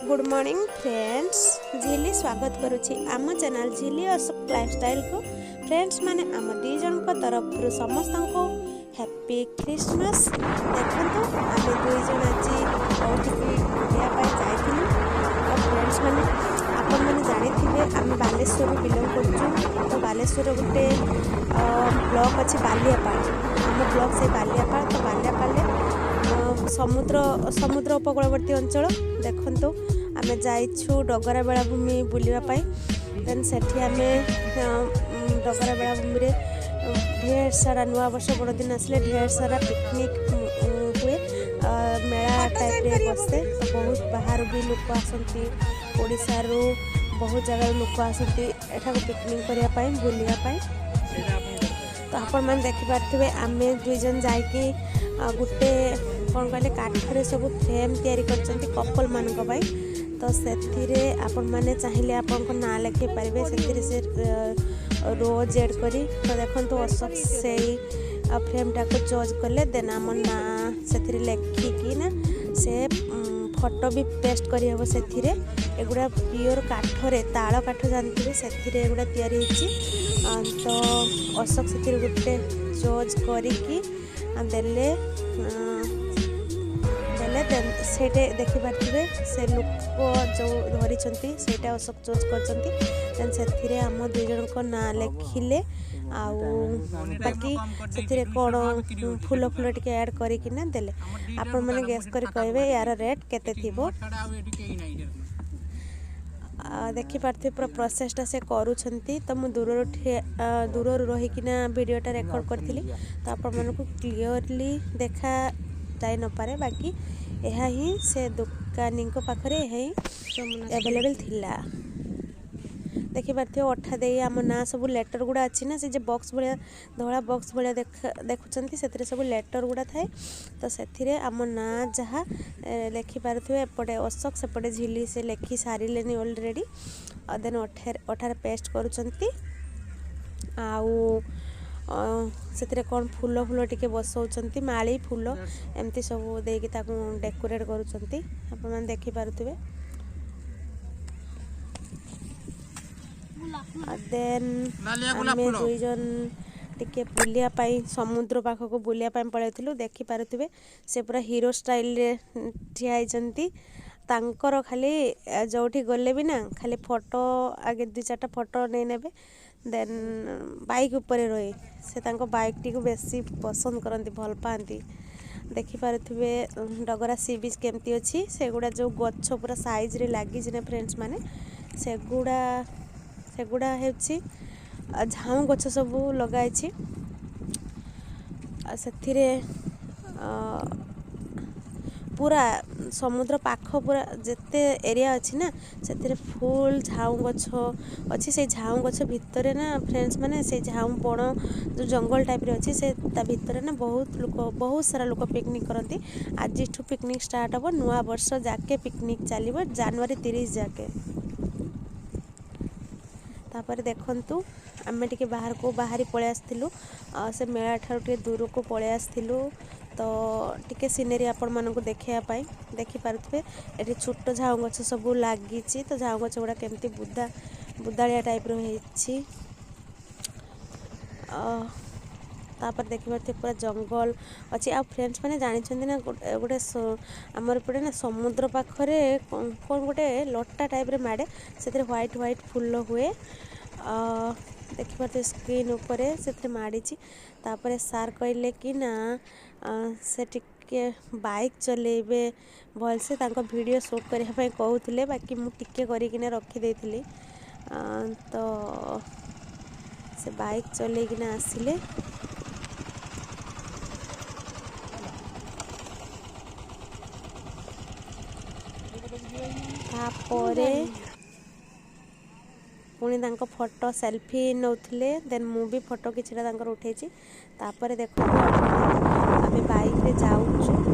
Good morning friends, झिली स्वागत करुच्ची आम channel झिली Ashok lifestyle को। फ्रेंड्स माने आम दी जन को तरफ समस्त को हैप्पी क्रिसमस। देखो आम दुई जन आज बुलाया जाइलु। फ्रेंड्स माने आपण मैंने जानी आम बालेश्वर बिलंग कर। तो बालेश्वर गोटे ब्लॉक अच्छी बालियापाड़, आम ब्लॉक से बालियापाड़। तो बालियापाड़े समुद्र उपकूलवर्ती अंचल। देखो आम जाइछु डगरा बेलाभूमि बुलवाई। देन से आम डगरा बेलाभूमि ढेर सारा नुआ वर्ष बड़ दिन आसले ढेर सारा पिकनिक हुए, मेला टाइप रे बसे। तो बहुत बाहर भी लोक आसती, ओडिशा रू बहुत जगह लोक आसती एठा पिकनिक करने बुलापाई। तो आपण मैंने देखिपे आम दुई जन जाकि गोटे कौन कहले काठरे सब फ्रेम तैयारी करछंती कपल मानक पाई। तो से आपण मैंने चाहिए आपण ना लिखि पारे से रोज एड करी। तो देखो अशोक से फ्रेमटा को चॉइस कले देन आम ना से लिखिकी ना से फोटो भी पेस्ट करी हम से एगुड़ा प्योर काठरे ताल काठ जानते से एगुड़ा तैयारी होची। तो अशोक से गोटे चॉइस करिकी देले से देखिपे से लोक जो धरी से अशोक चोज कर आम दुई जन को ना लिखिले। बाकी से कौन फूल फूल टी ऐड करना देले आपण मैंने गैस कर कहे यार रेट केते थिबो। देखिपे पूरा प्रोसेसटा से करूँगी। तो मुझे दूर रहीकिना वीडियोटा रेकर्ड करी। तो आपण मानक क्लीयरली देखा जाई न पारे, बाकी यह ही से दुकानी पाखरे यह एवेलेबल थिला। देखिपे अठा दे आम ना सब लेटर गुड़ा अच्छी ना से बॉक्स भाया धला बॉक्स भाया देखुं से सब लेटर गुड़ा थाए। तो से आम ना जहाँ लिखिपारे एपटे अशोक सेपटे झिली से लिखि सारे ऑलरेडी। देन अठार पेस्ट करुँच से कौन फूल फूल टी बसौं माली फूल एमती सब देकी डेकोरेट करुँच देखिपे। देन आम दुई जन टिके बुलियापाई समुद्र पाखक बुलियापाई पलैलु। देखिपे से पूरा हीरो स्टाइल रे ठिया होती। तांकर खाली जोठी गले भी ना खाली फोटो आगे दुई चार्टा फोटो नहीं नेबे। देन बाइक ऊपर रही से बाइक टी को बेसी पसंद करती भल पाती। देखिपे डगरा सी बीच केमती अच्छी से गुड़ा जो गछ पूरा साइज रे लगी ना फ्रेंड्स माने सेगुड़ा है झाऊ गछ सब लगाई से पूरा समुद्र पाख पूरा जिते एरिया अच्छी ना से फुल झाऊ गछ अच्छी। से झाऊ गछ भितर ना फ्रेंड्स माने से झाऊ बण जो जंगल टाइप रे अच्छी से भितर ना बहुत सारा लोक पिकनिक करती। आज पिकनिक स्टार्ट हम नुआ वर्ष जाके पिकनिक चलो जनवरी 30 जाके। तापर देखंतु आमे टिके बाहर को बाहरी पळे आस्थिलु से मेला ठार टिके दूर को पळे आस्थिलु। तो टिके सीनेरी आपण मानको देखिया पाई देखिपारुथबे एठी छोट झाऊ गछ सब लागिछि। तो झाऊ गछ गुडा केमती बुदालिया टाइप रो हेछि। तापर देखिपारुथे पूरा जंगल अच्छी। आ फ्रेंड्स माने जानिछन्ती ना गोटे आमर पड़े ना समुद्र पाखरे कौन गोटे लटा टाइप रे माडे से व्हाइट व्हाइट फूल हुए। देखिपे स्क्रीन उपरे से माड़ी। तापर सार कहले कि ना से टिके बाइक चलेबे भल से वीडियो शूट करने कहते। बाकी मु टिके करकिना रखी देथिली। तो से बाइक चलेकिना आसिले। तापरे पुणी फोटो सेल्फी नौथिले। देन मु भी फोटो किछटा उठेछि। तापर देखो आम बाइक रे जाऊँ